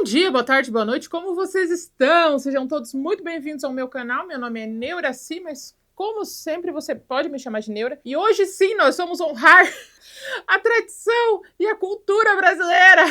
Bom dia, boa tarde, boa noite, como vocês estão? Sejam todos muito bem-vindos ao meu canal, meu nome é Neuraci, mas como sempre você pode me chamar de Neura. E hoje sim, nós vamos honrar a tradição e a cultura brasileira.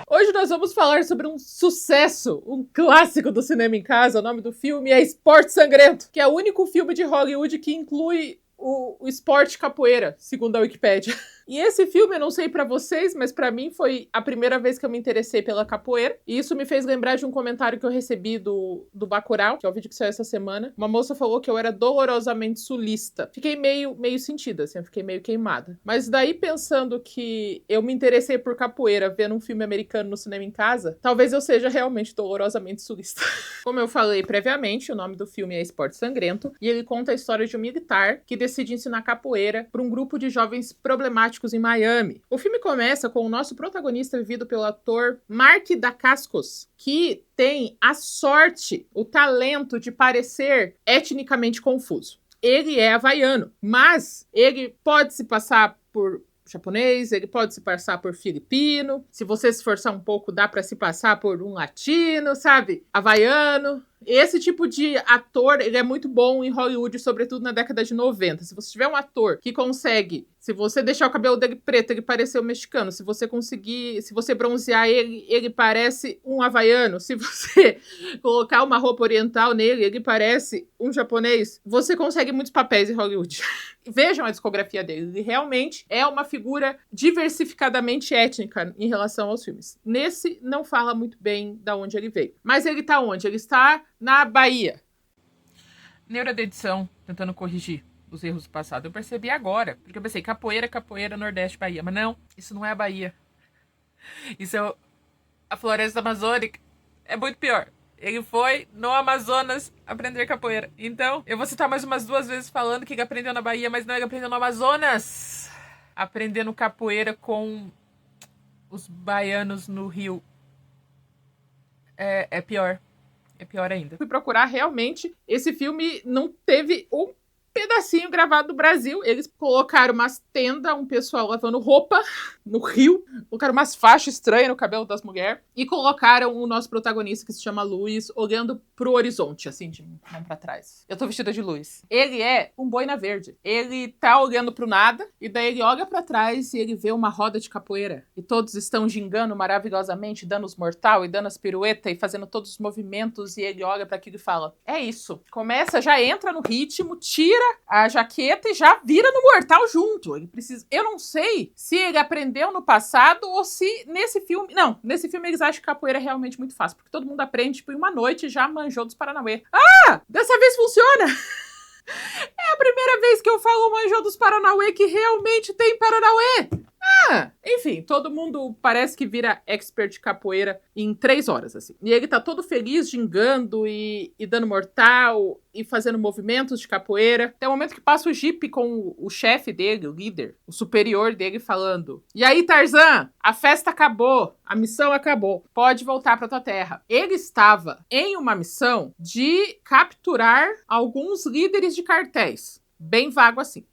Hoje nós vamos falar sobre um sucesso, um clássico do cinema em casa. O nome do filme é Esporte Sangrento, que é o único filme de Hollywood que inclui o esporte capoeira, segundo a Wikipédia. E esse filme, eu não sei pra vocês, mas pra mim foi a primeira vez que eu me interessei pela capoeira. E isso me fez lembrar de um comentário que eu recebi do Bacurau, que é o vídeo que saiu essa semana. Uma moça falou que eu era dolorosamente sulista. Fiquei meio sentida, assim, eu fiquei meio queimada. Mas daí, pensando que eu me interessei por capoeira vendo um filme americano no cinema em casa, talvez eu seja realmente dolorosamente sulista. Como eu falei previamente, o nome do filme é Esporte Sangrento, e ele conta a história de um militar que decide ensinar capoeira para um grupo de jovens problemáticos em Miami. O filme começa com o nosso protagonista vivido pelo ator Mark Dacascos, que tem a sorte, o talento de parecer etnicamente confuso. Ele é havaiano, mas ele pode se passar por japonês, ele pode se passar por filipino, se você se esforçar um pouco dá para se passar por um latino, sabe? Havaiano. Esse tipo de ator, ele é muito bom em Hollywood, sobretudo na década de 90. Se você tiver um ator que consegue, se você deixar o cabelo dele preto, ele parecer um mexicano. Se você conseguir, se você bronzear ele, ele parece um havaiano. Se você colocar uma roupa oriental nele, ele parece um japonês. Você consegue muitos papéis em Hollywood. Vejam a discografia dele. Ele realmente é uma figura diversificadamente étnica em relação aos filmes. Nesse, não fala muito bem de onde ele veio. Mas ele tá onde? Ele está na Bahia. Neura da edição, tentando corrigir os erros do passado. Eu percebi agora, porque eu pensei, capoeira, Nordeste, Bahia. Mas não, isso não é a Bahia. Isso é a floresta amazônica. É muito pior. Ele foi no Amazonas aprender capoeira. Então, eu vou citar mais umas 2 vezes falando que ele aprendeu na Bahia, mas não, ele aprendeu no Amazonas. Aprendendo capoeira com os baianos no Rio. É pior. É pior ainda. Fui procurar, realmente, esse filme não teve um pedacinho gravado do Brasil. Eles colocaram umas tendas, um pessoal lavando roupa no rio, colocaram umas faixas estranhas no cabelo das mulheres e colocaram o nosso protagonista, que se chama Luiz, olhando pro horizonte, assim, de mão pra trás. Eu tô vestida de Luiz. Ele é um boina verde. Ele tá olhando pro nada e daí ele olha pra trás e ele vê uma roda de capoeira e todos estão gingando maravilhosamente, dando os mortal e dando as piruetas e fazendo todos os movimentos, e ele olha pra aquilo e fala, é isso. Começa, já entra no ritmo, tira a jaqueta e já vira no mortal junto. Ele precisa... Eu não sei se ele aprendeu no passado ou se nesse filme... Não, nesse filme eles acham que capoeira é realmente muito fácil, porque todo mundo aprende, tipo, em uma noite e já manjou dos Paranauê. Ah! Dessa vez funciona! É a primeira vez que eu falo manjou dos Paranauê que realmente tem Paranauê! Enfim, todo mundo parece que vira expert de capoeira em 3 horas, assim. E ele tá todo feliz, gingando e dando mortal e fazendo movimentos de capoeira. Tem um momento que passa o Jeep com o chefe dele, o líder, o superior dele, falando, e aí, Tarzan, a festa acabou, a missão acabou, pode voltar pra tua terra. Ele estava em uma missão de capturar alguns líderes de cartéis. Bem vago assim,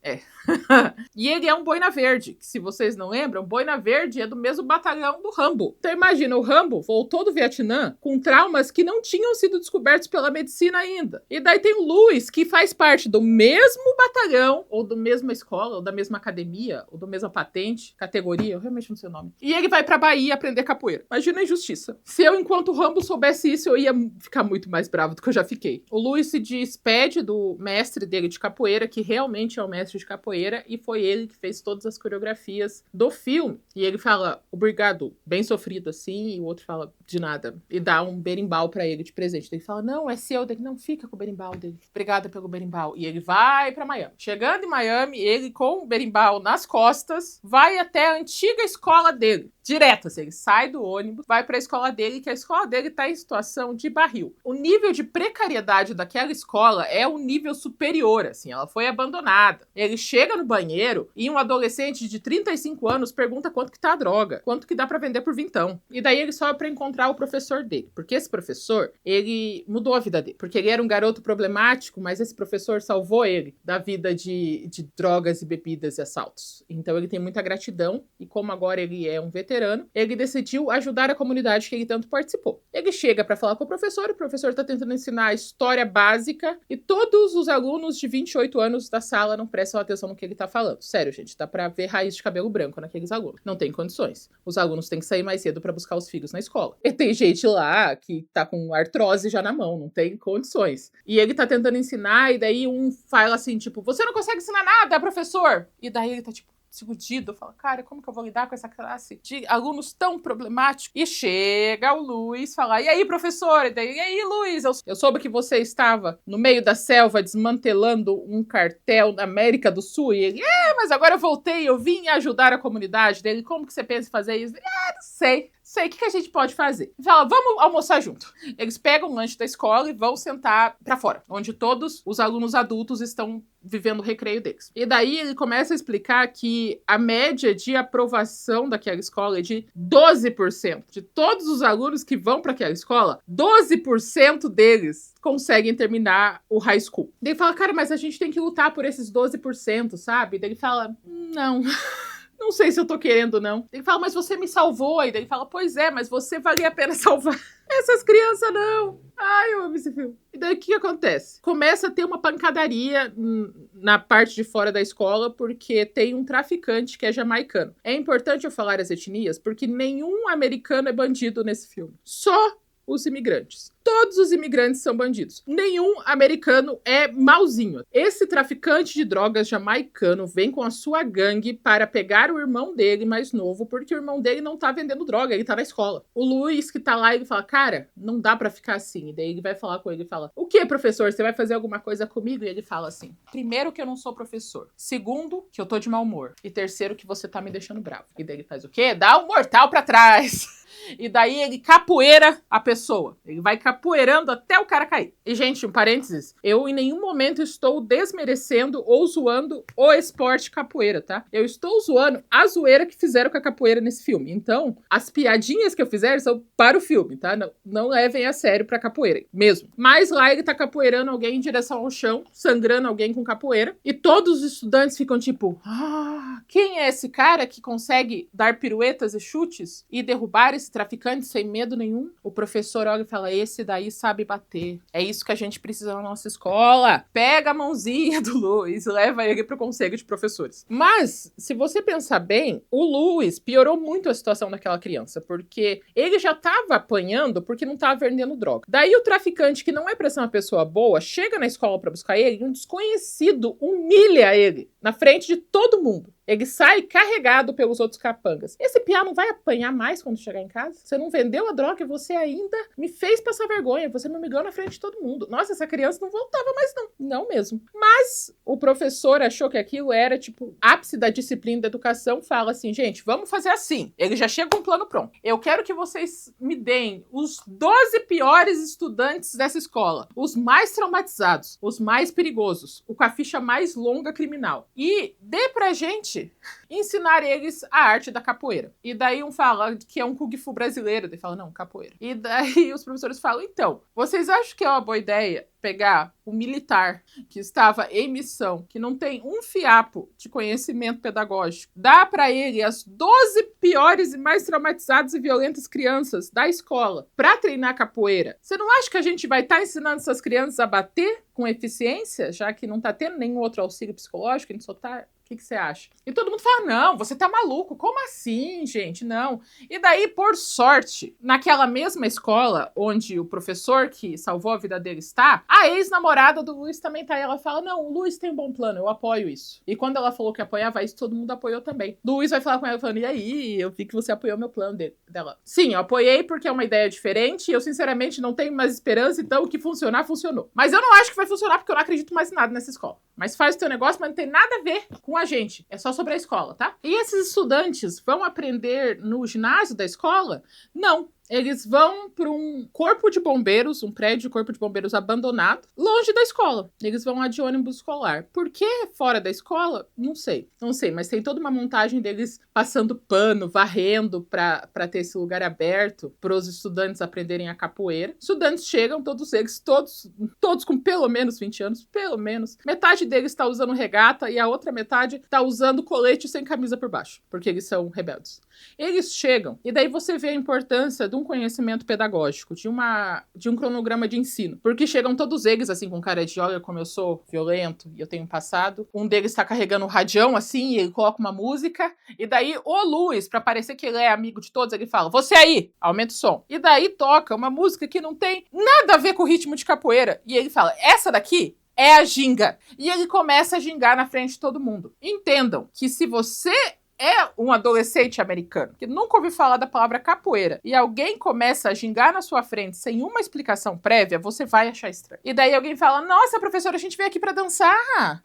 E ele é um boina verde, que se vocês não lembram, boina verde é do mesmo batalhão do Rambo. Então imagina, o Rambo voltou do Vietnã com traumas que não tinham sido descobertos pela medicina ainda. E daí tem o Luiz, que faz parte do mesmo batalhão, ou da mesma escola, ou da mesma academia, ou da mesma patente, categoria, eu realmente não sei o nome. E ele vai pra Bahia aprender capoeira. Imagina a injustiça. Se eu, enquanto o Rambo, soubesse isso, eu ia ficar muito mais bravo do que eu já fiquei. O Luiz se despede do mestre dele de capoeira, que realmente é o mestre de capoeira, e foi ele que fez todas as coreografias do filme. E ele fala, obrigado, bem sofrido assim, e o outro fala, de nada, e dá um berimbau pra ele de presente. Ele fala, não, é seu, dele, não, fica com o berimbau dele. Obrigada pelo berimbau. E ele vai pra Miami. Chegando em Miami, ele com o berimbau nas costas, vai até a antiga escola dele. Direto, assim, ele sai do ônibus, vai pra escola dele, que a escola dele tá em situação de barril. O nível de precariedade daquela escola é um nível superior, assim, ela foi abandonada. Ele chega no banheiro e um adolescente de 35 anos pergunta quanto que tá a droga, quanto que dá pra vender por vintão. E daí ele sobe pra encontrar o professor dele, porque esse professor, ele mudou a vida dele, porque ele era um garoto problemático, mas esse professor salvou ele da vida de drogas e bebidas e assaltos. Então ele tem muita gratidão e como agora ele é um veterano, ele decidiu ajudar a comunidade que ele tanto participou. Ele chega para falar com o professor tá tentando ensinar a história básica e todos os alunos de 28 anos da sala não prestam atenção no que ele tá falando. Sério, gente, dá pra ver raiz de cabelo branco naqueles alunos. Não tem condições. Os alunos têm que sair mais cedo para buscar os filhos na escola. E tem gente lá que tá com artrose já na mão, não tem condições. E ele tá tentando ensinar e daí um fala assim, tipo, você não consegue ensinar nada, professor! E daí ele tá tipo, fudido, fala, cara, como que eu vou lidar com essa classe de alunos tão problemáticos? E chega o Luiz falar, e aí, professor? E aí, Luiz, eu soube que você estava no meio da selva desmantelando um cartel na América do Sul. E ele, mas agora eu voltei, eu vim ajudar a comunidade dele. Como que você pensa em fazer isso? Não sei. O que a gente pode fazer? Ele fala, vamos almoçar junto. Eles pegam o lanche da escola e vão sentar pra fora, onde todos os alunos adultos estão vivendo o recreio deles. E daí ele começa a explicar que a média de aprovação daquela escola é de 12%. De todos os alunos que vão para aquela escola, 12% deles conseguem terminar o high school. Daí ele fala, cara, mas a gente tem que lutar por esses 12%, sabe? Daí ele fala, não... Não sei se eu tô querendo, não. Ele fala, mas você me salvou. E daí ele fala, pois é, mas você valia a pena salvar essas crianças, não. Ai, eu amo esse filme. E daí o que acontece? Começa a ter uma pancadaria na parte de fora da escola, porque tem um traficante que é jamaicano. É importante eu falar as etnias, porque nenhum americano é bandido nesse filme. Só os imigrantes. Todos os imigrantes são bandidos. Nenhum americano é mauzinho. Esse traficante de drogas jamaicano vem com a sua gangue para pegar o irmão dele mais novo, porque o irmão dele não tá vendendo droga, ele tá na escola. O Luiz, que tá lá, ele fala, cara, não dá pra ficar assim. E daí ele vai falar com ele e fala, o que, professor? Você vai fazer alguma coisa comigo? E ele fala assim, primeiro que eu não sou professor. Segundo, que eu tô de mau humor. E terceiro, que você tá me deixando bravo. E daí ele faz o quê? Dá um mortal pra trás. E daí ele capoeira a pessoa. Ele vai capoeirando até o cara cair. E, gente, um parênteses. Eu em nenhum momento estou desmerecendo ou zoando o esporte capoeira, tá? Eu estou zoando a zoeira que fizeram com a capoeira nesse filme. Então, as piadinhas que eu fizer são para o filme, tá? Não levem a sério pra capoeira, mesmo. Mas lá ele tá capoeirando alguém em direção ao chão, sangrando alguém com capoeira. E todos os estudantes ficam tipo... quem é esse cara que consegue dar piruetas e chutes e derrubar esse traficante sem medo nenhum? O professor olha e fala, esse daí sabe bater. É isso que a gente precisa na nossa escola. Pega a mãozinha do Luiz e leva ele pro conselho de professores. Mas, se você pensar bem, o Luiz piorou muito a situação daquela criança, porque ele já tava apanhando porque não tava vendendo droga. Daí o traficante, que não é pra ser uma pessoa boa, chega na escola pra buscar ele e um desconhecido humilha ele na frente de todo mundo. Ele sai carregado pelos outros capangas. Esse piá não vai apanhar mais quando chegar em casa? Você não vendeu a droga e você ainda me fez passar vergonha. Você me humilhou na frente de todo mundo. Nossa, essa criança não voltava mais não. Não mesmo. Mas o professor achou que aquilo era, tipo, ápice da disciplina da educação. Fala assim, gente, vamos fazer assim. Ele já chega com um plano pronto. Eu quero que vocês me deem os 12 piores estudantes dessa escola. Os mais traumatizados. Os mais perigosos. O com a ficha mais longa criminal. E dê pra gente ensinar eles a arte da capoeira. E daí um fala que é um Kung Fu brasileiro. Daí fala, não, capoeira. E daí os professores falam, então, vocês acham que é uma boa ideia pegar o militar que estava em missão, que não tem um fiapo de conhecimento pedagógico, dá para ele as 12 piores e mais traumatizadas e violentas crianças da escola para treinar capoeira? Você não acha que a gente vai estar ensinando essas crianças a bater com eficiência, já que não tá tendo nenhum outro auxílio psicológico, a gente só tá... O que você acha? E todo mundo fala, não, você tá maluco. Como assim, gente? Não. E daí, por sorte, naquela mesma escola onde o professor que salvou a vida dele está, a ex-namorada do Luiz também tá. E ela fala, não, o Luiz tem um bom plano, eu apoio isso. E quando ela falou que apoiava isso, todo mundo apoiou também. Luiz vai falar com ela, falando, e aí? Eu vi que você apoiou meu plano dela. Sim, eu apoiei porque é uma ideia diferente e eu, sinceramente, não tenho mais esperança, então o que funcionar, funcionou. Mas eu não acho que vai funcionar porque eu não acredito mais em nada nessa escola. Mas faz o teu negócio, mas não tem nada a ver com com a gente. É só sobre a escola, tá? E esses estudantes vão aprender no ginásio da escola? Não. Eles vão para um corpo de bombeiros, um prédio de corpo de bombeiros abandonado, longe da escola. Eles vão lá de ônibus escolar. Por que fora da escola? Não sei. Não sei, mas tem toda uma montagem deles passando pano, varrendo para ter esse lugar aberto para os estudantes aprenderem a capoeira. Estudantes chegam, todos eles, todos com pelo menos 20 anos, pelo menos. Metade deles está usando regata e a outra metade está usando colete sem camisa por baixo, porque eles são rebeldes. Eles chegam, e daí você vê a importância de um conhecimento pedagógico, de um cronograma de ensino. Porque chegam todos eles, assim, com cara de, olha como eu sou violento e eu tenho um passado. Um deles tá carregando um radião, assim, e ele coloca uma música. E daí o Luiz, pra parecer que ele é amigo de todos, ele fala, você aí, aumenta o som. E daí toca uma música que não tem nada a ver com o ritmo de capoeira. E ele fala, essa daqui é a ginga. E ele começa a gingar na frente de todo mundo. Entendam que se você é um adolescente americano que nunca ouviu falar da palavra capoeira e alguém começa a gingar na sua frente sem uma explicação prévia, você vai achar estranho. E daí alguém fala, nossa, professora, a gente veio aqui pra dançar.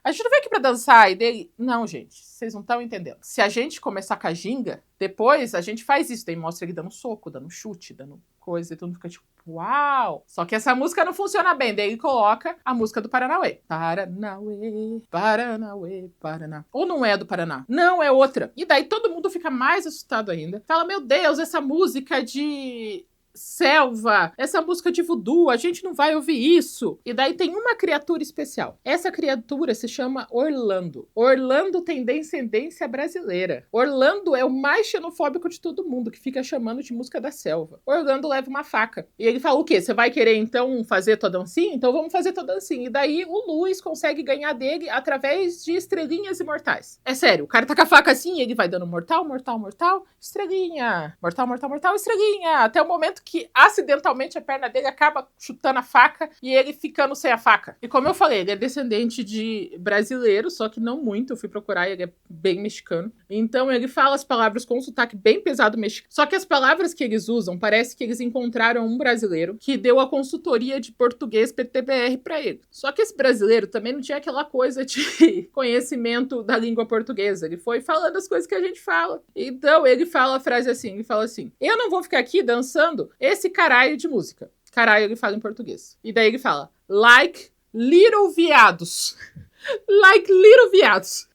A gente não veio aqui pra dançar. E daí, não, gente, vocês não estão entendendo. Se a gente começar com a ginga, depois a gente faz isso. Daí mostra ele dando soco, dando chute, dando coisa. E todo mundo fica tipo, uau! Só que essa música não funciona bem. Daí ele coloca a música do Paranauê. Paranauê, Paranauê, Paraná. Ou não é do Paraná? Não, é outra. E daí todo mundo fica mais assustado ainda. Fala, meu Deus, essa música de selva, essa música de voodoo, a gente não vai ouvir isso. E daí tem uma criatura especial. Essa criatura se chama Orlando. Orlando tem descendência brasileira. Orlando é o mais xenofóbico de todo mundo, que fica chamando de música da selva. Orlando leva uma faca. E ele fala, o quê? Você vai querer, então, fazer tua dancinha? Então vamos fazer tua dancinha. E daí o Luiz consegue ganhar dele através de estrelinhas imortais. É sério, o cara tá com a faca assim e ele vai dando mortal, mortal, mortal, estrelinha. Mortal, mortal, mortal, estrelinha. Até o momento que acidentalmente a perna dele acaba chutando a faca e ele ficando sem a faca. E como eu falei, ele é descendente de brasileiro, só que não muito. Eu fui procurar e ele é bem mexicano. Então ele fala as palavras com um sotaque bem pesado mexicano. Só que as palavras que eles usam, parece que eles encontraram um brasileiro que deu a consultoria de português PTBR pra ele. Só que esse brasileiro também não tinha aquela coisa de conhecimento da língua portuguesa. Ele foi falando as coisas que a gente fala. Então ele fala a frase assim, ele fala assim, eu não vou ficar aqui dançando esse caralho de música. Caralho ele fala em português. E daí ele fala, like little viados. Like little viados.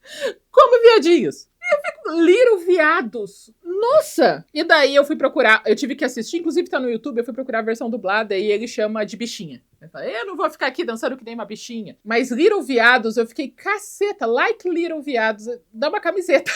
Como viadinhos. Eu fico, little viados. Nossa! E daí eu fui procurar, eu tive que assistir, inclusive tá no YouTube, eu fui procurar a versão dublada e ele chama de bichinha. Eu falei, eu não vou ficar aqui dançando que nem uma bichinha. Mas little viados, eu fiquei, caceta, like little viados, dá uma camiseta.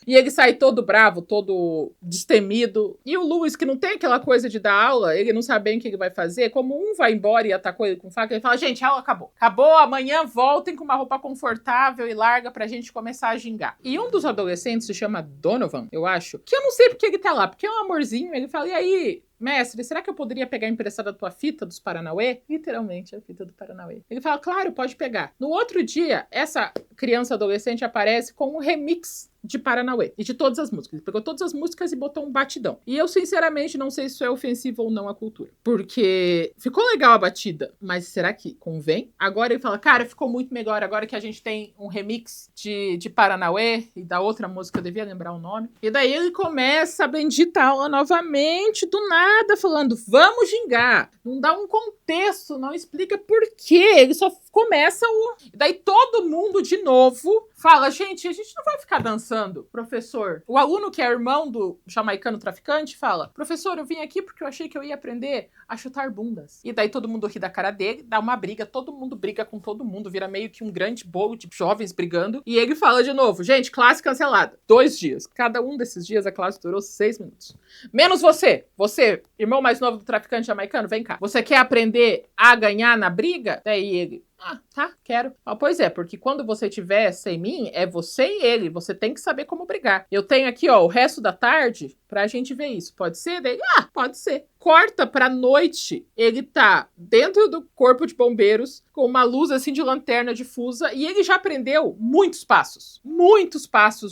E ele sai todo bravo, todo destemido. E o Luiz, que não tem aquela coisa de dar aula, ele não sabe bem o que ele vai fazer. Como um vai embora e atacou ele com faca, ele fala, gente, a aula acabou. Acabou, amanhã voltem com uma roupa confortável e larga pra gente começar a gingar. E um dos adolescentes se chama Donovan, eu acho, que eu não sei porque ele tá lá, porque é um amorzinho. Ele fala, e aí, mestre, será que eu poderia pegar emprestada a tua fita dos Paranauê? Literalmente, a fita do Paranauê. Ele fala, claro, pode pegar. No outro dia, essa criança adolescente aparece com um remix de Paranauê. E de todas as músicas. Ele pegou todas as músicas e botou um batidão. E eu, sinceramente, não sei se isso é ofensivo ou não à cultura. Porque ficou legal a batida, mas será que convém? Agora ele fala, cara, ficou muito melhor agora que a gente tem um remix de Paranauê e da outra música, eu devia lembrar o nome. E daí ele começa a bendita aula novamente, do nada, falando, vamos gingar. Não dá um contexto, não explica por quê. Ele só começa o... E daí todo mundo, de novo, fala, gente, a gente não vai ficar dançando, professor. O aluno que é irmão do jamaicano traficante fala, professor, eu vim aqui porque eu achei que eu ia aprender a chutar bundas. E daí todo mundo ri da cara dele, dá uma briga, todo mundo briga com todo mundo, vira meio que um grande bolo de jovens brigando. E ele fala de novo, gente, classe cancelada. 2 dias. Cada um desses dias a classe durou 6 minutos. Menos você. Você, irmão mais novo do traficante jamaicano, vem cá. Você quer aprender a ganhar na briga? Daí ele... Ah, tá, quero. Ah, pois é, porque quando você tiver sem mim, é você e ele. Você tem que saber como brigar. Eu tenho aqui, ó, o resto da tarde pra gente ver isso. Pode ser? Daí, pode ser. corta pra noite, ele tá dentro do corpo de bombeiros, com uma luz assim de lanterna difusa, e ele já aprendeu muitos passos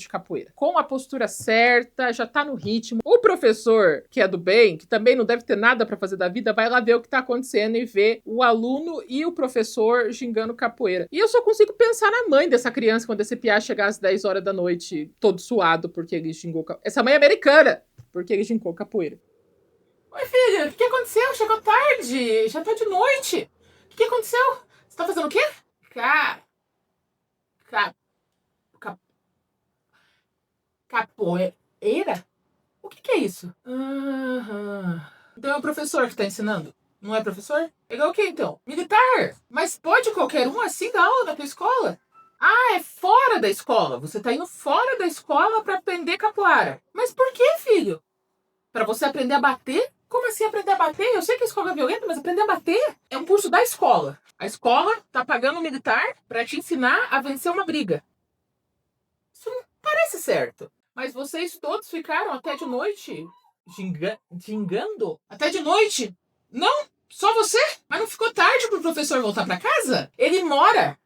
de capoeira. Com a postura certa, já tá no ritmo. O professor, que é do bem, que também não deve ter nada pra fazer da vida, vai lá ver o que tá acontecendo e ver o aluno e o professor gingando capoeira. E eu só consigo pensar na mãe dessa criança quando esse piá chegar às 10 horas da noite, todo suado, porque ele gingou capoeira. Essa mãe é americana, porque ele gingou capoeira. Oi, filha, o que aconteceu? Chegou tarde, já tá de noite. O que aconteceu? Você tá fazendo o quê? Capoeira? O que é isso? Então é o professor que tá ensinando? Não é professor? Ele é o quê, então? Militar! Mas pode qualquer um assim dar aula na tua escola? Ah, é fora da escola. Você tá indo fora da escola pra aprender capoeira. Mas por que, filho? Pra você aprender a bater? Como assim aprender a bater? Eu sei que a escola é violenta, mas aprender a bater é um curso da escola. A escola tá pagando um militar pra te ensinar a vencer uma briga. Isso não parece certo. Mas vocês todos ficaram até de noite gingando? Até de noite? Não? Só você? Mas não ficou tarde pro professor voltar pra casa? Ele mora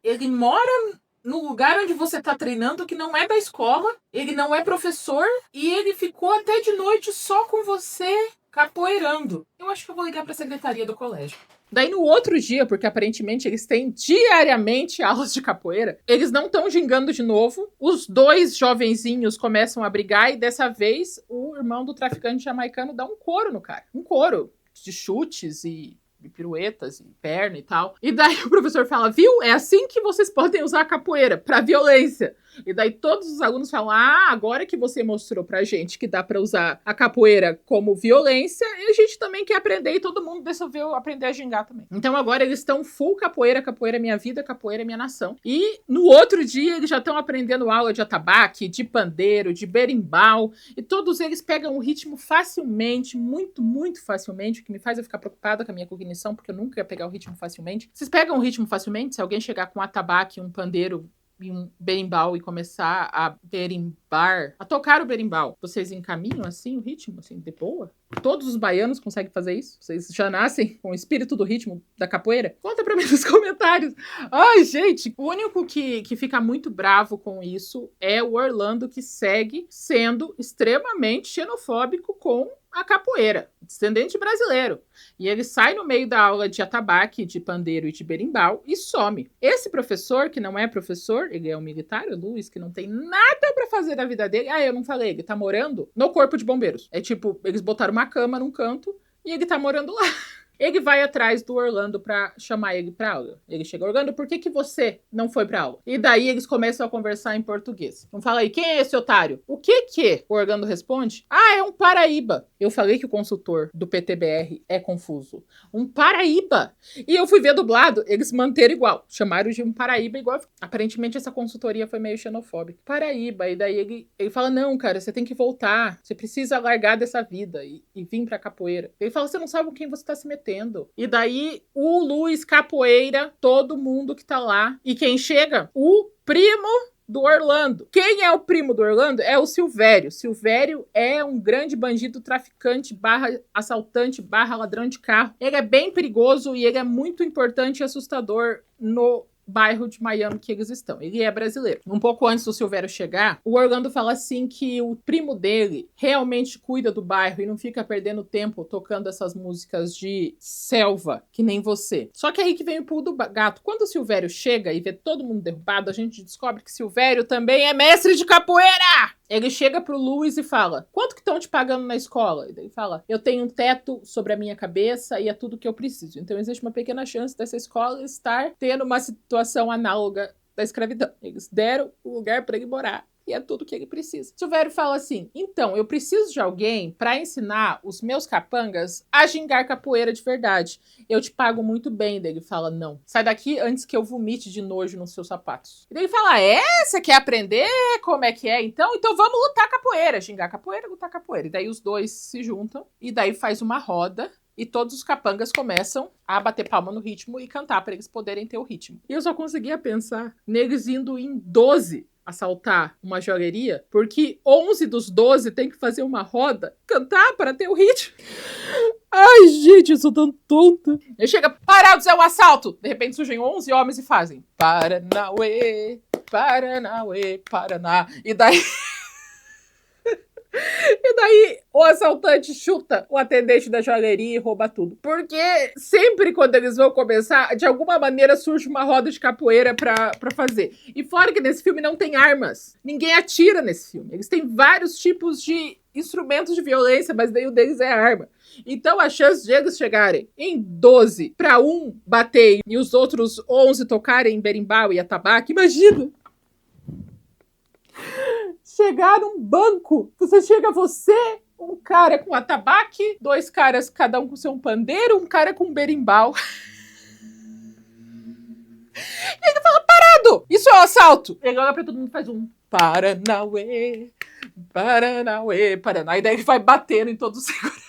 no lugar onde você tá treinando, que não é da escola, ele não é professor, e ele ficou até de noite só com você capoeirando. Eu acho que eu vou ligar pra secretaria do colégio. Daí no outro dia, porque aparentemente eles têm diariamente aulas de capoeira, eles não estão gingando de novo, os dois jovenzinhos começam a brigar e dessa vez o irmão do traficante jamaicano dá um couro no cara. Um couro de chutes e piruetas e perna e tal. E daí o professor fala, viu? É assim que vocês podem usar a capoeira, pra violência. E daí todos os alunos falam, agora que você mostrou pra gente que dá pra usar a capoeira como violência, e a gente também quer aprender, e todo mundo resolveu aprender a gingar também. Então agora eles estão full capoeira, capoeira é minha vida, capoeira é minha nação. E no outro dia eles já estão aprendendo aula de atabaque, de pandeiro, de berimbau, e todos eles pegam o ritmo facilmente, muito, muito facilmente, o que me faz eu ficar preocupada com a minha cognição, porque eu nunca ia pegar o ritmo facilmente. Vocês pegam o ritmo facilmente? Se alguém chegar com um atabaque, um pandeiro e um berimbau e começar a berimbar, a tocar o berimbau, vocês encaminham assim o ritmo, assim, de boa? Todos os baianos conseguem fazer isso? Vocês já nascem com o espírito do ritmo da capoeira? Conta pra mim nos comentários. Ai, gente, o único que fica muito bravo com isso é o Orlando, que segue sendo extremamente xenofóbico com a capoeira, descendente brasileiro. E ele sai no meio da aula de atabaque, de pandeiro e de berimbau e some. Esse professor, que não é professor, ele é um militar, o Luiz, que não tem nada pra fazer da vida dele. Eu não falei, ele tá morando no corpo de bombeiros. É tipo, eles botaram uma cama num canto e ele tá morando lá. Ele vai atrás do Orlando pra chamar ele pra aula. Ele chega, Orlando, por que você não foi pra aula? E daí eles começam a conversar em português. Então fala aí, quem é esse otário? O que? O Orlando responde, é um Paraíba. Eu falei que o consultor do PTBR é confuso. Um Paraíba. E eu fui ver dublado, eles manteram igual. Chamaram de um Paraíba igual. Aparentemente essa consultoria foi meio xenofóbica. Paraíba. E daí ele fala, não, cara, você tem que voltar. Você precisa largar dessa vida e vir pra capoeira. Ele fala, você não sabe com quem você tá se metendo. E daí o Luiz capoeira, todo mundo que tá lá. E quem chega? O primo do Orlando. Quem é o primo do Orlando? É o Silvério. Silvério é um grande bandido, traficante, assaltante, ladrão de carro. Ele é bem perigoso e ele é muito importante e assustador no bairro de Miami que eles estão. Ele é brasileiro. Um pouco antes do Silvério chegar, o Orlando fala assim que o primo dele realmente cuida do bairro e não fica perdendo tempo tocando essas músicas de selva, que nem você. Só que aí que vem o pulo do gato. Quando o Silvério chega e vê todo mundo derrubado, a gente descobre que Silvério também é mestre de capoeira! Ele chega pro Luiz e fala, quanto que estão te pagando na escola? E ele fala, eu tenho um teto sobre a minha cabeça e é tudo que eu preciso. Então existe uma pequena chance dessa escola estar tendo uma situação análoga da escravidão. Eles deram o lugar para ele morar. E é tudo que ele precisa. Silvério fala assim, então, eu preciso de alguém para ensinar os meus capangas a gingar capoeira de verdade. Eu te pago muito bem. Daí ele fala, não. Sai daqui antes que eu vomite de nojo nos seus sapatos. E daí ele fala, você quer aprender como é que é? Então vamos lutar capoeira. Gingar capoeira, lutar capoeira. E daí os dois se juntam. E daí faz uma roda. E todos os capangas começam a bater palma no ritmo e cantar para eles poderem ter o ritmo. E eu só conseguia pensar neles indo em 12 assaltar uma joalheria, porque 11 dos 12 tem que fazer uma roda, cantar para ter o ritmo. Ai, gente, eu sou tão tonta. Aí chega, parados, é um assalto. De repente surgem 11 homens e fazem Paranauê, Paranauê, Paraná. E daí... E daí o assaltante chuta o atendente da joalheria e rouba tudo. Porque sempre quando eles vão começar, de alguma maneira surge uma roda de capoeira pra fazer. E fora que nesse filme não tem armas. Ninguém atira nesse filme. Eles têm vários tipos de instrumentos de violência, mas nenhum deles é arma. Então a chance de eles chegarem em 12 pra um bater e os outros 11 tocarem berimbau e atabaque, imagina! Chegar num banco, você, um cara com atabaque, 2 caras, cada um com seu pandeiro, um cara com berimbau. E ele fala, parado! Isso é um assalto! Ele olha pra todo mundo e faz um Paranauê, Paranauê, Paraná. E daí ele vai batendo em todos os seguranças.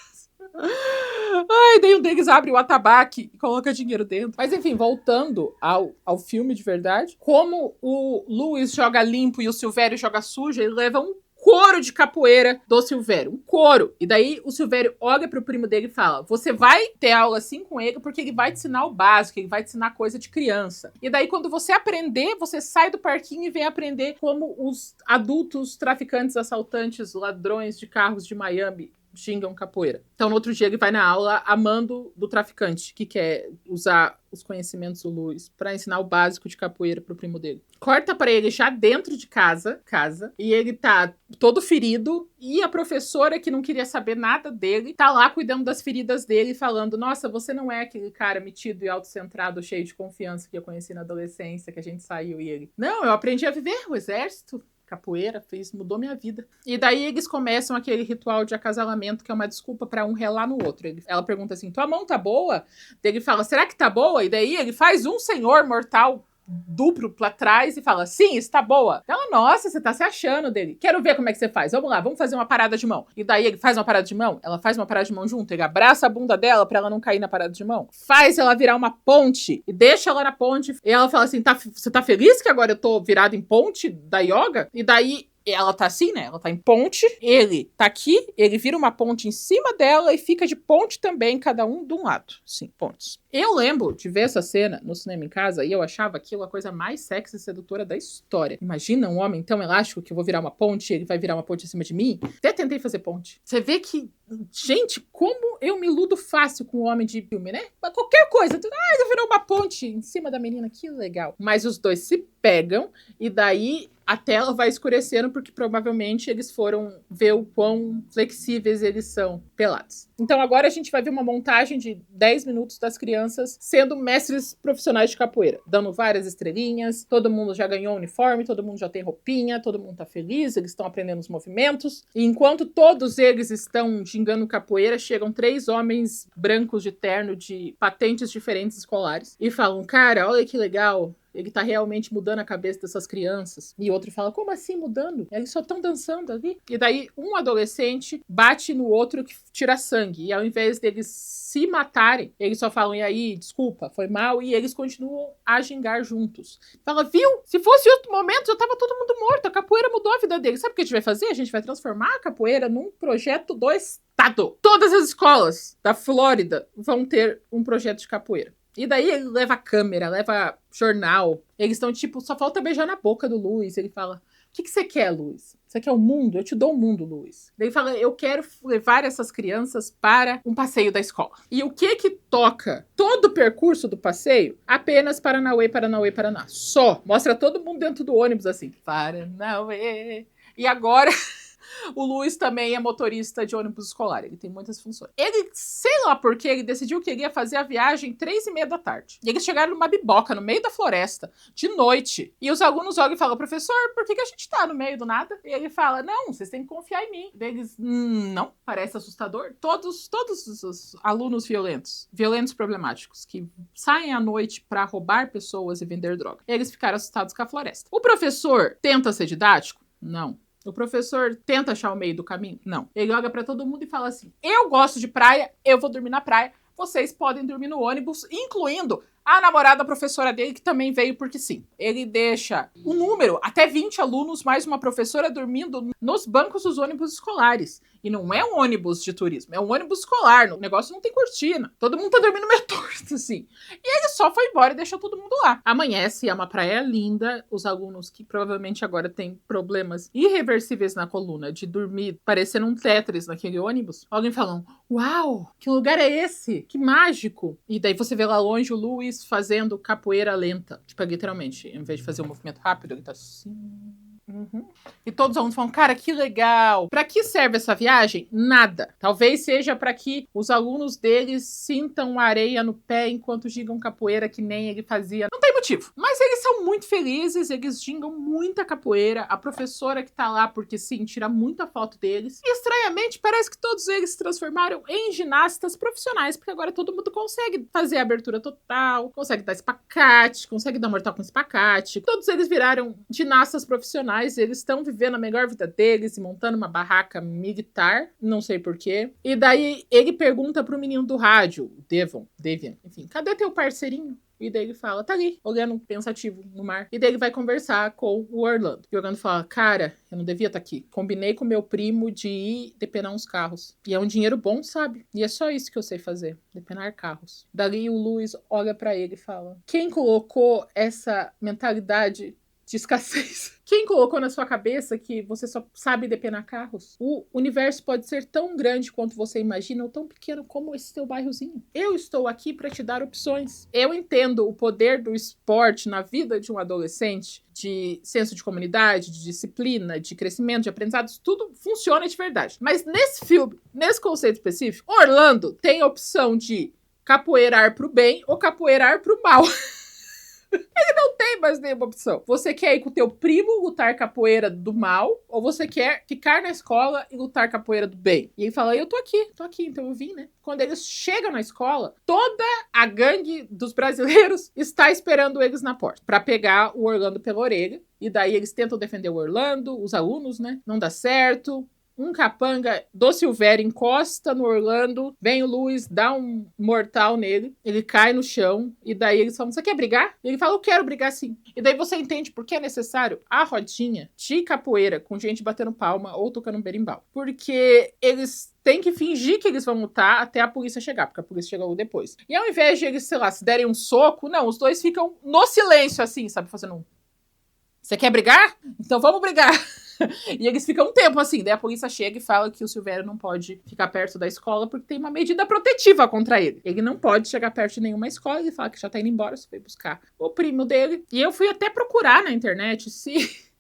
Ai, daí um deles abre o atabaque e coloca dinheiro dentro. Mas enfim, voltando ao filme de verdade, como o Luiz joga limpo e o Silvério joga sujo, ele leva um couro de capoeira do Silvério, um couro. E daí o Silvério olha pro primo dele e fala, você vai ter aula assim com ele porque ele vai te ensinar o básico, ele vai te ensinar coisa de criança. E daí quando você aprender, você sai do parquinho e vem aprender como os adultos traficantes, assaltantes, ladrões de carros de Miami xingam capoeira. Então, no outro dia, ele vai na aula amando do traficante, que quer usar os conhecimentos do Luiz para ensinar o básico de capoeira pro primo dele. Corta para ele já dentro de casa, e ele tá todo ferido, e a professora, que não queria saber nada dele, tá lá cuidando das feridas dele, falando, nossa, você não é aquele cara metido e autocentrado, cheio de confiança que eu conheci na adolescência, que a gente saiu, e ele, não, eu aprendi a viver o exército, capoeira, mudou minha vida. E daí eles começam aquele ritual de acasalamento, que é uma desculpa pra um relar no outro. Ela pergunta assim, tua mão tá boa? Daí ele fala, será que tá boa? E daí ele faz um senhor mortal duplo pra trás e fala, sim, está boa. Ela, nossa, você tá se achando dele. Quero ver como é que você faz. Vamos lá, vamos fazer uma parada de mão. E daí ele faz uma parada de mão, ela faz uma parada de mão junto, ele abraça a bunda dela pra ela não cair na parada de mão. Faz ela virar uma ponte e deixa ela na ponte. E ela fala assim, você tá feliz que agora eu tô virada em ponte da yoga? E daí ela tá assim, né? Ela tá em ponte, ele tá aqui, ele vira uma ponte em cima dela e fica de ponte também, cada um de um lado. Sim, pontes. Eu lembro de ver essa cena no cinema em casa e eu achava aquilo a coisa mais sexy e sedutora da história. Imagina um homem tão elástico que eu vou virar uma ponte e ele vai virar uma ponte em cima de mim. Até tentei fazer ponte. Você vê que, gente, como eu me iludo fácil com o homem de filme, né? Qualquer coisa. Ele virou uma ponte em cima da menina, que legal. Mas os dois se pegam e daí a tela vai escurecendo porque provavelmente eles foram ver o quão flexíveis eles são pelados. Então agora a gente vai ver uma montagem de 10 minutos das crianças sendo mestres profissionais de capoeira, dando várias estrelinhas, todo mundo já ganhou uniforme, todo mundo já tem roupinha, todo mundo tá feliz, eles estão aprendendo os movimentos. E enquanto todos eles estão gingando capoeira, chegam 3 homens brancos de terno de patentes diferentes escolares e falam, cara, olha que legal, ele tá realmente mudando a cabeça dessas crianças. E outro fala, como assim mudando? Eles só estão dançando ali. E daí um adolescente bate no outro que tira sangue. E ao invés deles se matarem, eles só falam, e aí, desculpa, foi mal. E eles continuam a gingar juntos. Fala, viu? Se fosse outro momento, já tava todo mundo morto. A capoeira mudou a vida deles. Sabe o que a gente vai fazer? A gente vai transformar a capoeira num projeto do Estado. Todas as escolas da Flórida vão ter um projeto de capoeira. E daí ele leva câmera, leva jornal. Eles estão tipo, só falta beijar na boca do Luiz. Ele fala, o que você quer, Luiz? Você quer o mundo? Eu te dou o mundo, Luiz. Daí ele fala, eu quero levar essas crianças para um passeio da escola. E o que toca todo o percurso do passeio? Apenas Paranauê, Paranauê, Paraná. Só. Mostra todo mundo dentro do ônibus assim. Paranauê. E agora... O Luiz também é motorista de ônibus escolar, ele tem muitas funções. Ele, sei lá por que, ele decidiu que ele ia fazer a viagem 3h30 da tarde. E eles chegaram numa biboca, no meio da floresta, de noite. E os alunos olham e falam, professor, por que a gente tá no meio do nada? E ele fala, não, vocês têm que confiar em mim. E eles, não, parece assustador. Todos os alunos violentos problemáticos, que saem à noite pra roubar pessoas e vender droga. Eles ficaram assustados com a floresta. O professor tenta ser didático? Não. O professor tenta achar o meio do caminho? Não. Ele olha pra todo mundo e fala assim, eu gosto de praia, eu vou dormir na praia, vocês podem dormir no ônibus, incluindo A namorada da professora dele, que também veio porque sim. Ele deixa um número, até 20 alunos, mais uma professora dormindo nos bancos dos ônibus escolares. E não é um ônibus de turismo, é um ônibus escolar. O negócio não tem cortina. Todo mundo tá dormindo meio torto, assim. E ele só foi embora e deixou todo mundo lá. Amanhece, é uma praia linda. Os alunos que provavelmente agora têm problemas irreversíveis na coluna de dormir parecendo um Tetris naquele ônibus. Alguém falando, uau, que lugar é esse? Que mágico. E daí você vê lá longe o Louis fazendo capoeira lenta. Tipo, literalmente, em vez de fazer um movimento rápido, ele tá assim... Uhum. E todos os alunos falam, cara, que legal. Pra que serve essa viagem? Nada. Talvez seja pra que os alunos deles sintam areia no pé enquanto gingam capoeira que nem ele fazia. Não tem motivo. Mas eles são muito felizes, eles gingam muita capoeira. A professora que tá lá, porque sim, tira muita foto deles. E estranhamente, parece que todos eles se transformaram em ginastas profissionais, porque agora todo mundo consegue fazer a abertura total, consegue dar espacate, consegue dar mortal com espacate. Todos eles viraram ginastas profissionais. Eles estão vivendo a melhor vida deles e montando uma barraca militar, não sei porquê. E daí ele pergunta pro menino do rádio, o Devian, enfim, cadê teu parceirinho? E daí ele fala, tá ali, olhando pensativo no mar. E daí ele vai conversar com o Orlando. E o Orlando fala, cara, eu não devia estar aqui. Combinei com meu primo de ir depenar uns carros. E é um dinheiro bom, sabe? E é só isso que eu sei fazer, depenar carros. Dali o Louis olha pra ele e fala, quem colocou essa mentalidade de escassez? Quem colocou na sua cabeça que você só sabe depenar carros? O universo pode ser tão grande quanto você imagina ou tão pequeno como esse seu bairrozinho. Eu estou aqui para te dar opções. Eu entendo o poder do esporte na vida de um adolescente, de senso de comunidade, de disciplina, de crescimento, de aprendizados, tudo funciona de verdade. Mas nesse filme, nesse conceito específico, Orlando tem a opção de capoeirar pro bem ou capoeirar pro mal. Ele não tem mais nenhuma opção. Você quer ir com o teu primo lutar capoeira do mal, ou você quer ficar na escola e lutar capoeira do bem? E ele fala, eu tô aqui, então eu vim, né? Quando eles chegam na escola, toda a gangue dos brasileiros está esperando eles na porta pra pegar o Orlando pela orelha. E daí eles tentam defender o Orlando, os alunos, né? Não dá certo. Um capanga do Silvério encosta no Orlando, vem o Louis, dá um mortal nele, ele cai no chão, e daí eles falam, você quer brigar? E ele fala, eu quero brigar sim. E daí você entende por que é necessário a rodinha de capoeira com gente batendo palma ou tocando um berimbau. Porque eles têm que fingir que eles vão lutar até a polícia chegar, porque a polícia chega logo depois. E ao invés de eles, sei lá, se derem um soco, não, os dois ficam no silêncio assim, sabe, fazendo um... Você quer brigar? Então vamos brigar. E eles ficam um tempo assim, daí a polícia chega e fala que o Silvério não pode ficar perto da escola porque tem uma medida protetiva contra ele. Ele não pode chegar perto de nenhuma escola, ele fala que já tá indo embora, só foi buscar o primo dele. E eu fui até procurar na internet se...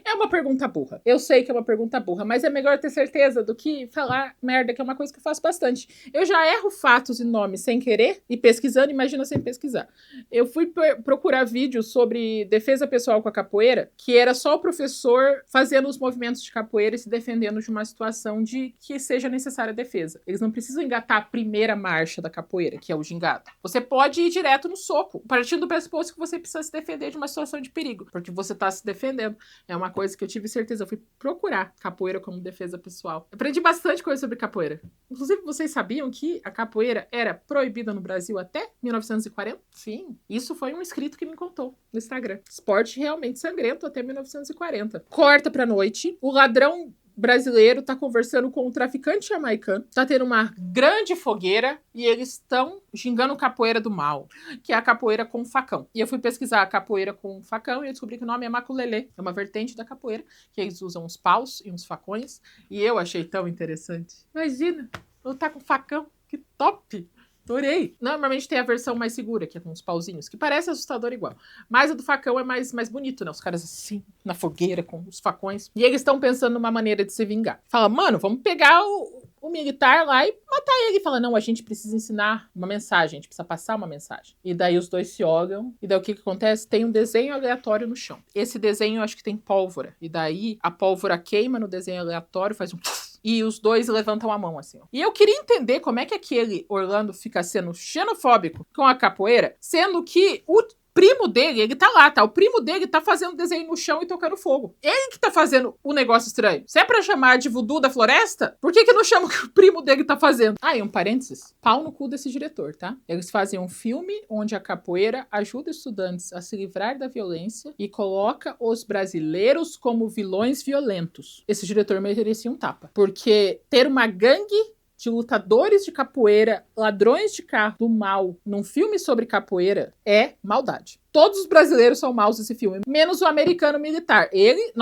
É uma pergunta burra. Eu sei que é uma pergunta burra, mas é melhor ter certeza do que falar merda, que é uma coisa que eu faço bastante. Eu já erro fatos e nomes sem querer e pesquisando, imagina sem pesquisar. Eu fui procurar vídeos sobre defesa pessoal com a capoeira, que era só o professor fazendo os movimentos de capoeira e se defendendo de uma situação de que seja necessária a defesa. Eles não precisam engatar a primeira marcha da capoeira, que é o gingado. Você pode ir direto no soco, partindo do pressuposto que você precisa se defender de uma situação de perigo, porque você tá se defendendo. É uma coisa que eu tive certeza. Eu fui procurar capoeira como defesa pessoal. Aprendi bastante coisa sobre capoeira. Inclusive, vocês sabiam que a capoeira era proibida no Brasil até 1940? Sim. Isso foi um inscrito que me contou no Instagram. Esporte realmente sangrento até 1940. Corta pra noite. O ladrão brasileiro tá conversando com um traficante jamaicano, tá tendo uma grande fogueira e eles estão gingando capoeira do mal, que é a capoeira com facão. E eu fui pesquisar a capoeira com facão e eu descobri que o nome é maculelê, é uma vertente da capoeira, que eles usam uns paus e uns facões, e eu achei tão interessante. Imagina, lutar com facão, que top! Adorei. Normalmente tem a versão mais segura, que é com os pauzinhos, que parece assustador igual. Mas a do facão é mais bonito, né? Os caras assim, na fogueira, com os facões. E eles estão pensando numa maneira de se vingar. Fala, mano, vamos pegar o militar lá e matar ele. Fala, não, a gente precisa ensinar uma mensagem, a gente precisa passar uma mensagem. E daí os dois se olham. E daí o que acontece? Tem um desenho aleatório no chão. Esse desenho eu acho que tem pólvora. E daí a pólvora queima no desenho aleatório, faz um... E os dois levantam a mão, assim. Ó. E eu queria entender como é que aquele Orlando fica sendo xenofóbico com a capoeira, sendo que o primo dele, ele tá lá, tá? O primo dele tá fazendo desenho no chão e tocando fogo. Ele que tá fazendo o negócio estranho. Se é pra chamar de voodoo da floresta, por que não chama o que o primo dele tá fazendo? Ah, e um parênteses. Pau no cu desse diretor, tá? Eles fazem um filme onde a capoeira ajuda estudantes a se livrar da violência e coloca os brasileiros como vilões violentos. Esse diretor merecia um tapa. Porque ter uma gangue de lutadores de capoeira, ladrões de carro do mal, num filme sobre capoeira, é maldade. Todos os brasileiros são maus nesse filme, menos o americano militar. Ele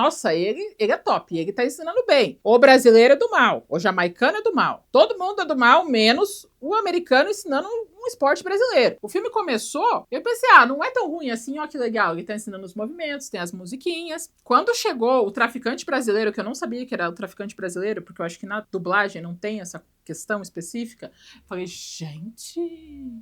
é top, ele tá ensinando bem. O brasileiro é do mal, o jamaicano é do mal. Todo mundo é do mal, menos o americano ensinando um esporte brasileiro. O filme começou, eu pensei, não é tão ruim assim, ó que legal. Ele tá ensinando os movimentos, tem as musiquinhas. Quando chegou o traficante brasileiro, que eu não sabia que era o traficante brasileiro, porque eu acho que na dublagem não tem essa questão específica, eu falei, gente,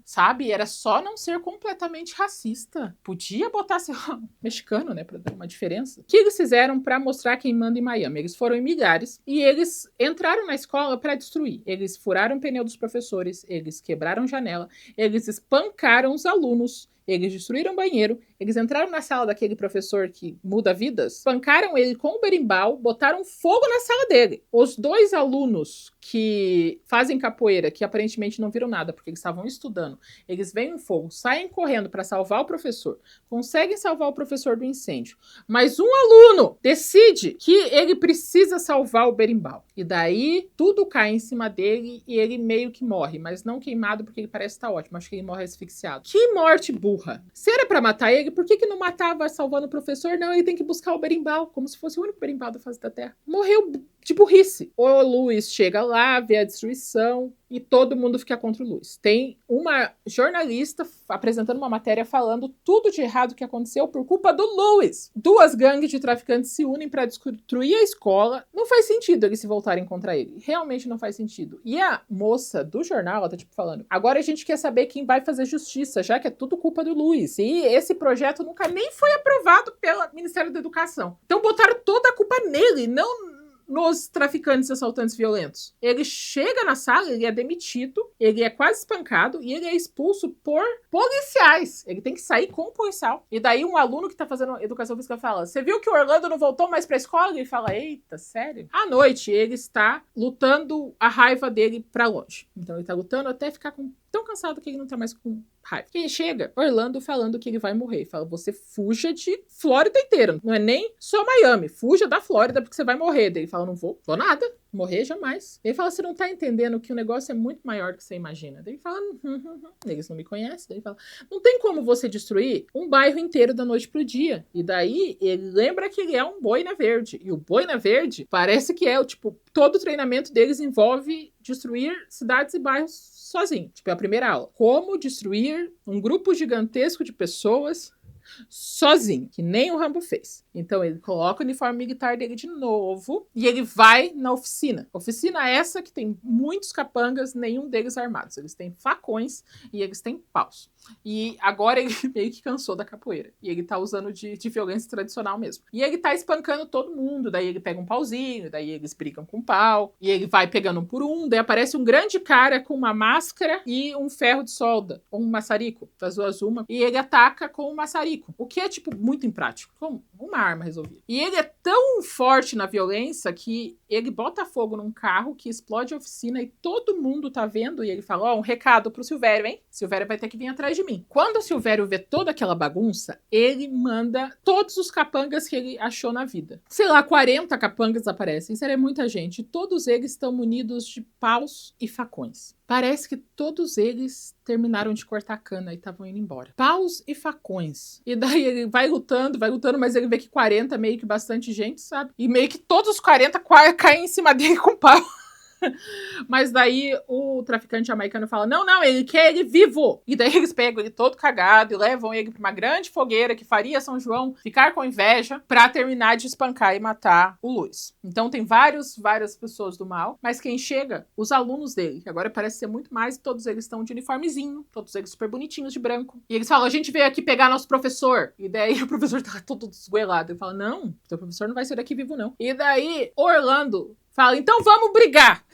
sabe? Era só não ser completamente racista. Podia botar, sei lá, mexicano, né, pra dar uma diferença. O que eles fizeram pra mostrar quem manda em Miami? Eles foram em milhares e eles entraram na escola pra destruir. Eles furaram o pneu dos professores, eles quebraram janela, eles espancaram os alunos, eles destruíram o banheiro, eles entraram na sala daquele professor que muda vidas, espancaram ele com o berimbau, botaram fogo na sala dele. Os 2 alunos que fazem capoeira, que aparentemente não viram nada porque eles estavam estudando, eles veem um fogo, saem correndo para salvar o professor, conseguem salvar o professor do incêndio, mas um aluno decide que ele precisa salvar o berimbau. E daí tudo cai em cima dele e ele meio que morre, mas não queimado porque ele parece estar ótimo, acho que ele morre asfixiado. Que morte burra! Se era pra matar ele, por que não matava salvando o professor? Não, ele tem que buscar o berimbau, como se fosse o único berimbau da face da Terra. Morreu de burrice. O Luiz chega lá, vê a destruição e todo mundo fica contra o Luiz. Tem uma jornalista apresentando uma matéria falando tudo de errado que aconteceu por culpa do Luiz. 2 gangues de traficantes se unem pra destruir a escola. Não faz sentido eles se voltarem contra ele. Realmente não faz sentido. E a moça do jornal, ela tá tipo falando, agora a gente quer saber quem vai fazer justiça, já que é tudo culpa do Luiz. E esse projeto nunca nem foi aprovado pelo Ministério da Educação. Então botaram toda a culpa nele, não nos traficantes e assaltantes violentos. Ele chega na sala, ele é demitido, ele é quase espancado e ele é expulso por policiais. Ele tem que sair com o policial. E daí um aluno que tá fazendo educação física fala, você viu que o Orlando não voltou mais pra escola? Ele fala, eita, sério? À noite, ele está lutando a raiva dele pra longe. Então ele tá lutando até ficar tão cansado que ele não tá mais com raiva. E chega Orlando falando que ele vai morrer. Ele fala, você fuja de Flórida inteira. Não é nem só Miami. Fuja da Flórida porque você vai morrer. Daí ele fala, não vou nada. Morrer jamais. Ele fala, você não tá entendendo que o negócio é muito maior do que você imagina. Daí ele fala, eles não me conhecem. Daí ele fala, não tem como você destruir um bairro inteiro da noite pro dia. E daí ele lembra que ele é um boina verde. E o boina verde parece que é o tipo, todo o treinamento deles envolve destruir cidades e bairros sozinho. Tipo, é a primeira aula. Como destruir um grupo gigantesco de pessoas sozinho, que nem o Rambo fez. Então ele coloca o uniforme militar dele de novo e ele vai na oficina. Oficina essa que tem muitos capangas, nenhum deles armados. Eles têm facões e eles têm paus. E agora ele meio que cansou da capoeira. E ele tá usando de violência tradicional mesmo. E ele tá espancando todo mundo. Daí ele pega um pauzinho, daí eles brigam com o pau. E ele vai pegando um por um. Daí aparece um grande cara com uma máscara e um ferro de solda. Ou um maçarico. Das duas uma. E ele ataca com um maçarico. O que é, tipo, muito imprático. Como uma arma resolvida. E ele é tão forte na violência que ele bota fogo num carro que explode a oficina e todo mundo tá vendo. E ele fala, um recado pro Silvério, hein? Silvério vai ter que vir atrás de mim. Quando o Silvério vê toda aquela bagunça, ele manda todos os capangas que ele achou na vida. Sei lá, 40 capangas aparecem. Isso é muita gente. Todos eles estão munidos de paus e facões. Parece que todos eles terminaram de cortar a cana e estavam indo embora. Paus e facões. E daí ele vai lutando, mas ele vê que 40 é meio que bastante gente, sabe? E meio que todos os 40 caem em cima dele com pau. Mas daí o traficante jamaicano fala, não, ele quer ele vivo. E daí eles pegam ele todo cagado e levam ele pra uma grande fogueira que faria São João ficar com inveja pra terminar de espancar e matar o Luiz. Então tem várias pessoas do mal, mas quem chega? Os alunos dele, que agora parece ser muito mais, e todos eles estão de uniformezinho, todos eles super bonitinhos de branco. E eles falam, a gente veio aqui pegar nosso professor. E daí o professor tá todo desgoelado. Ele fala, não, teu professor não vai sair daqui vivo não. E daí Orlando fala, então vamos brigar.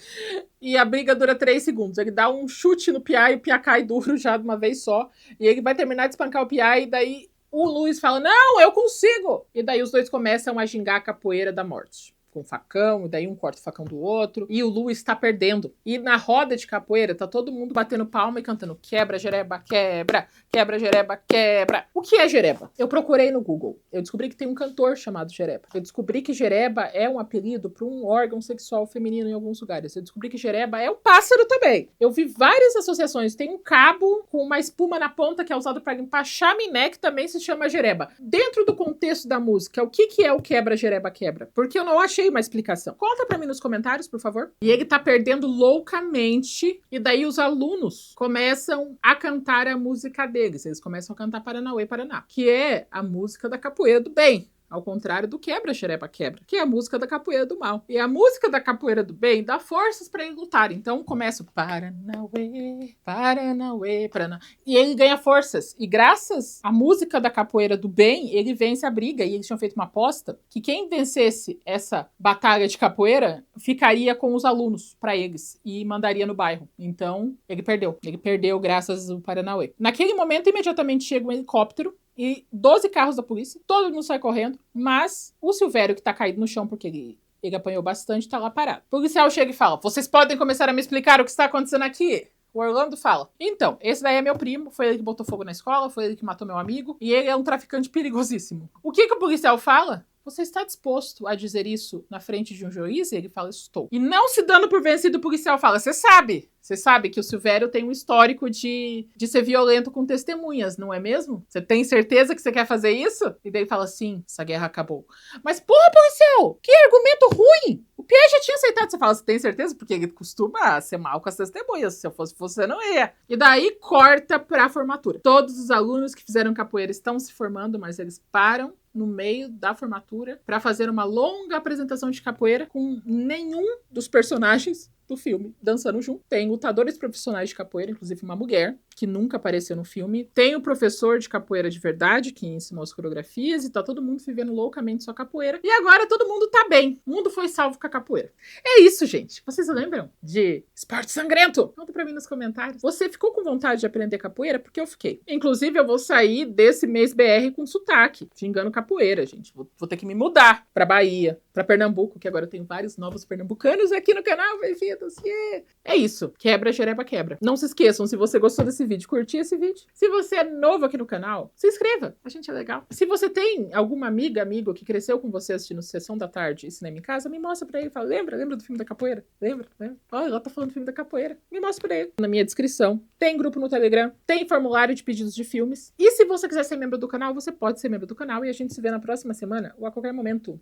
E a briga dura 3 segundos. Ele dá um chute no Piá e o Piá cai duro já de uma vez só. E ele vai terminar de espancar o Piá e daí O Luiz fala, não, eu consigo! E daí os dois começam a gingar a capoeira da morte. Com facão, e daí um corta o facão do outro. E o Luiz tá perdendo. E na roda de capoeira, tá todo mundo batendo palma e cantando quebra, jereba, quebra, quebra, jereba, quebra. O que é jereba? Eu procurei no Google. Eu descobri que tem um cantor chamado Jereba. Eu descobri que jereba é um apelido para um órgão sexual feminino em alguns lugares. Eu descobri que jereba é um pássaro também. Eu vi várias associações. Tem um cabo com uma espuma na ponta que é usado para limpar chaminé, que também se chama jereba. Dentro do contexto da música, o que é o quebra, jereba, quebra? Porque eu não achei uma explicação. Conta pra mim nos comentários, por favor. E ele tá perdendo loucamente, e daí os alunos começam a cantar a música deles. Eles começam a cantar Paranauê, Paraná, que é a música da capoeira do bem. Ao contrário do quebra, xereba, quebra, que é a música da capoeira do mal. E a música da capoeira do bem dá forças pra ele lutar. Então começa o Paranauê, Paranauê, Paraná. E ele ganha forças. E graças à música da capoeira do bem, ele vence a briga. E eles tinham feito uma aposta que quem vencesse essa batalha de capoeira ficaria com os alunos pra eles e mandaria no bairro. Então ele perdeu. Ele perdeu graças ao Paranauê. Naquele momento, imediatamente chega um helicóptero e 12 carros da polícia, todo mundo sai correndo, mas o Silvério, que tá caído no chão porque ele apanhou bastante, tá lá parado. O policial chega e fala, vocês podem começar a me explicar o que está acontecendo aqui? O Orlando fala, então, esse daí é meu primo, foi ele que botou fogo na escola, foi ele que matou meu amigo, e ele é um traficante perigosíssimo. O que o policial fala? Você está disposto a dizer isso na frente de um juiz? E ele fala, estou. E não se dando por vencido, o policial fala, você sabe que o Silvério tem um histórico de ser violento com testemunhas, não é mesmo? Você tem certeza que você quer fazer isso? E daí fala, sim, essa guerra acabou. Mas porra, policial, que argumento ruim! O Pierre já tinha aceitado. Você fala, você tem certeza? Porque ele costuma ser mal com as testemunhas. Se eu fosse você, não ia. E daí corta pra formatura. Todos os alunos que fizeram capoeira estão se formando, mas eles param no meio da formatura para fazer uma longa apresentação de capoeira com nenhum dos personagens do filme dançando junto. Tem lutadores profissionais de capoeira, inclusive uma mulher, que nunca apareceu no filme. Tem o professor de capoeira de verdade, que ensinou as coreografias, e tá todo mundo vivendo loucamente sua capoeira. E agora todo mundo tá bem. O mundo foi salvo com a capoeira. É isso, gente. Vocês lembram de Esporte Sangrento? Conta pra mim nos comentários. Você ficou com vontade de aprender capoeira? Porque eu fiquei. Inclusive, eu vou sair desse mês BR com sotaque, xingando capoeira, gente. Vou ter que me mudar pra Bahia, pra Pernambuco, que agora eu tenho vários novos pernambucanos aqui no canal, bem-vindos. Yeah. É isso. Quebra, xereba, quebra. Não se esqueçam, se você gostou desse vídeo, curtir esse vídeo. Se você é novo aqui no canal, se inscreva. A gente é legal. Se você tem alguma amiga, amigo que cresceu com você assistindo Sessão da Tarde e Cinema em Casa, me mostra pra ele. Fala, lembra do filme da capoeira? Lembra? Olha, ela tá falando do filme da capoeira. Me mostra pra ele. Na minha descrição, tem grupo no Telegram, tem formulário de pedidos de filmes. E se você quiser ser membro do canal, você pode ser membro do canal e a gente se vê na próxima semana ou a qualquer momento.